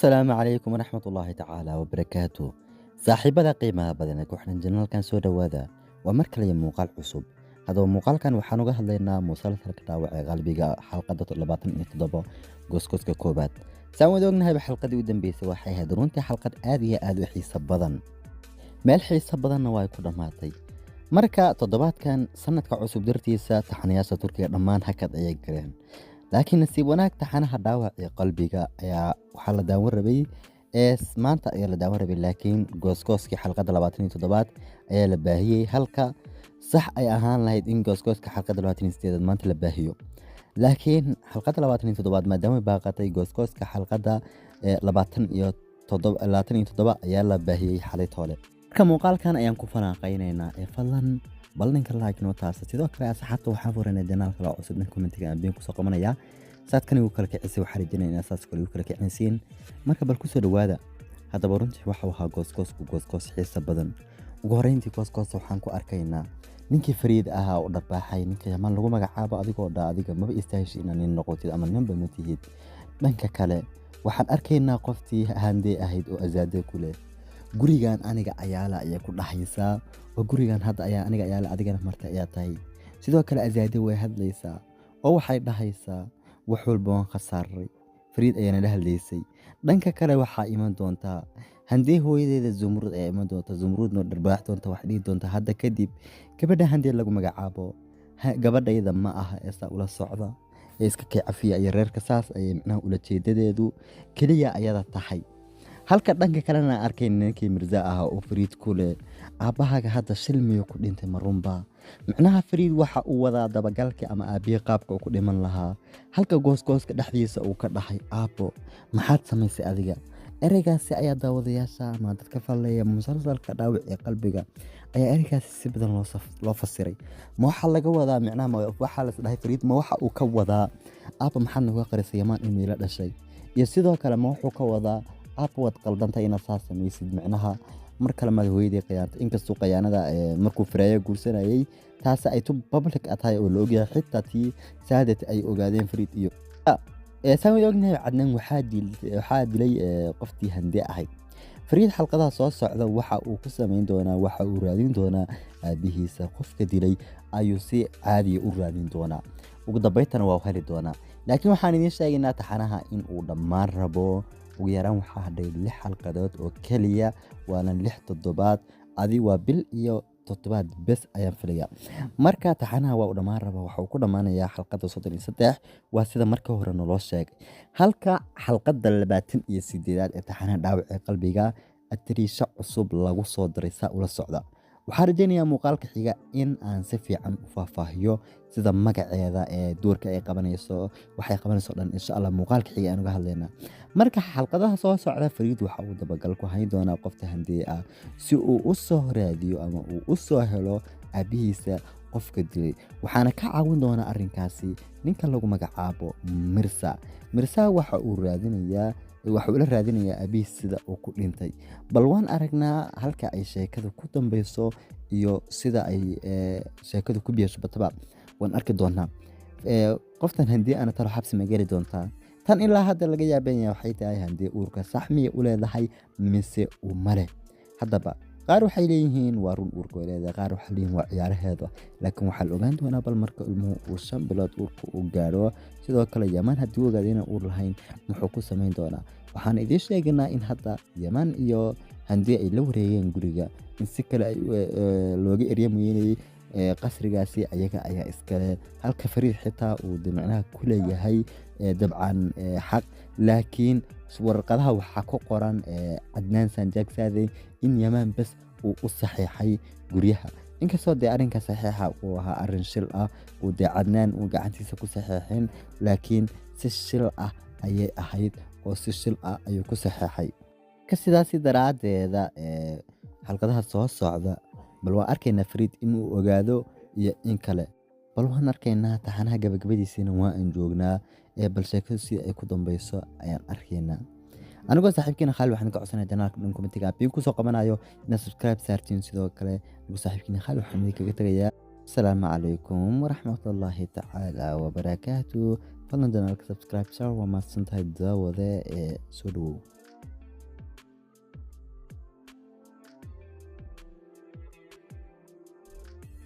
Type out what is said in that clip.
السلام عليكم ورحمة الله تعالى وبركاته. saaxiibada qiimaha badan ee ku xidhan janaalkan soo dhowaada waa mar kale iyo muuqaal cusub. Haddaba muuqaalkan waxaan uga hadlaynaa musalsalka dhaawaca qalbiga xalqada 27 gooskoska koobaad. Saan wada ognahayba xalqadii u dambeysay waxay ahayd runtii xalqad aad iyo aad u xiiso badan. Meel xiiso badanna way ku dhammaatay. Marka toddobaadkan sanadka cusub dartiisa taxanayaasha Turkiga dhammaan hakad ayay galeen. laakiin nasiib wanaag taxanaha dhaawaca qalbiga ayaa waxaa la daawan rabay maanta ayaa la daawan rabay laakiin gooskooskii xalqada 27 ayaa la baahiyey halka sax ay ahaan lahayd in gooskooska xalqada 28 maanta la baahiyo. laakiin xalqada 27 maadaama baaqatay gooskooska xalqada 27 ayaa la baahiyey xalay toole. marka muuqaalkan ayaan ku falanqaynaynaa fadlan bal ninka like noo taasa sidoo kale asxaabta waxaan furanay janaalka la cusub in commentiga aan been ku soo qabanaya saadkan ugu kala kicisay waxa rajaynaynaa saas kale ugu kala kicinsiin marka bal ku soo dhawaada. haddaba runtii waxa uu ahaa gooskoos xiiso badan. ugu horeyntii gooskoos waxaan ku arkaynaa ninkii Fariid ahaa oo dharbaaxay ninka Yaman lagu magacaabo adigoo adiga maba istaahish inaad nin noqotid ama ninba ma tihid. dhanka kale waxaan arkaynaa qoftii handee ahayd oo azaade ku leh gurigan aniga ayaala ayaa ku dhaxaysaa oo gurigan hadda ayaa aniga ayaala adigana marta ayaa tahay. sidoo kale azaade way hadlaysaa oo waxay dhahaysaa wax walba waan khasaaray. Fariid ayaana la hadlaysay. dhanka kale waxaa iman doontaa handee hooyadeeda Zumrud ayaa iman doonta. Zumrudna dharbaax doonta wax dhihi doonta hadda kadib gabadha handee lagu magacaabo gabadhayda ma aha ee ula socda ee iska cafiya iyo reerka saas ayay macnaha ula jeedadeedu kaliya ayada tahay. halka dhanka kalena arkay ninkii Mirza ahaa oo Fariid ku leh aabbahaga hadda shilmiyo ku dhintay marunba. macnaha Fariid waxa uu wadaa dabagalkii ama aabiye qaabka uu ku dhiman lahaa. halka gooskooska dhexdiisa uu ka dhahay aabbo maxaad samaysay adiga. ereygaasi ayaa daawadayaasha ama dadka falleeya musalsalka dhaawaca qalbiga ayaa ereygaasi si badan loo fasiray. ma waxa laga wadaa macnaha waxa la dhahay Fariid ma waxa uu ka wadaa aabba maxaad nagu qarisay Yaman in la dhashay iyo sidoo kale ma wuxuu ka wadaa aabbo wad qaldantay inaad saas samaysid macnaha mar kale ma hooyadii qiyaantay inkastoo qiyaanada markuu Freya guursanayay taas ay public ataay oo la ogyahay xitaa tii saadad ay ogaadeen Fariid iyo saan ognahay Cadnaan waxaa dilay qoftii handee ahayd. Fariid xalqadaha soo socda waxa uu ku sameyn doonaa waxa uu raadin doonaa aabihiisa qofka dilay ayuu si caadi u raadin doonaa. ugu dambeyntina waa heli doonaa. laakiin waxaan idin sheegaynaa taxanaha in uu dhammaan rabo ugu yaraan waxaa hadhay 6 xalqadood oo kaliya waana 6 toddobaad adi waa bil iyo toddobaad bes ayaan filaya. marka taxanaha waa u dhammaan raba waxa uu ku dhamaanayaa xalqada 33 waa sida marka hore naloo sheegay. halka xalqada 28aad ee taxanaha dhaawaca qalbiga atiriisha cusub lagu soo diray saa ula socda. waxaan rajaynayaa muuqaalka xiga in aan si fiican u faahfaahiyo sida magaceeda doorka ay qabanayso waxay qabanayso dhan insha Allah muuqaalka xiga aan uga hadlaynaa. marka xalqadaha soo socda Fariid waxa uu dabagal ku hayn doonaa qofta handee ah si uu u soo raadiyo ama uu u soo helo aabihiisa qofka dilay. waxaana ka caawin doonaa arrinkaasi ninka lagu magacaabo Mirza waxa uu la raadinayaa aabihiis sida uu ku dhintay. bal waan aragnaa halka ay sheekadu ku dambayso iyo sida ay sheekadu ku biyashbataba waan arki doonaa. qoftan handee ana talo xabsi ma geli doontaa. tan ilaa hadda laga yaaban yahay waxay tahay handee uurka sax miya u leedahay mise u male. haddaba qaar waxay leeyihiin waa run uurka leedahay qaar waxay leeyihiin waa ciyaaraheeda laakiin waxaa la ogaan doonaa bal marka ilmuhu uu 5 bilood uurka uu gaaro. sidoo kale Yaman haddii uu ogaado inaan uur lahayn muxuu ku samayn doonaa. waxaan idiin sheegaynaa in hadda Yaman iyo handee ay la wareegeen guriga in si kale ay looga eryamayay qasrigaasi ayaga ayaa iskale. halka Fariid xitaa uu macnaha ku leeyahay dabcan xaq laakiin warqadaha waxa ku qoran Cadnaan Sanjaqsaade in Yaman bas uu u saxiixay guriyaha. inkastoo arrinka saxiixa uu ahaa arrin shil ah oo Cadnaan uu gacantiisa ku saxiixin laakiin si shil ah ayay ahayd oo si shil ah ayuu ku saxiixay. ka sidaas daraadeeda xalqadaha soo socda bal waan arkaynaa Fariid inuu ogaado iyo in kale. bal waan arkaynaa taxanaha gabagabadiisina waa aan joognaa bal sheekadu si ay ku dambayso ayaan arkaynaa. anigoo saaxiibkiina Khaalid waxaan ka codsanayaa janaalka dhan commentiga aan ku soo qabanayo inaad subscribe saartiin sidoo kale anigoo saaxiibkiina Khaalid waxaan idinkaga tagayaa السلام عليكم ورحمة الله تعالى وبركاته. فضلا janaalka subscribe share waa mahadsantahay daawada soo dhawow.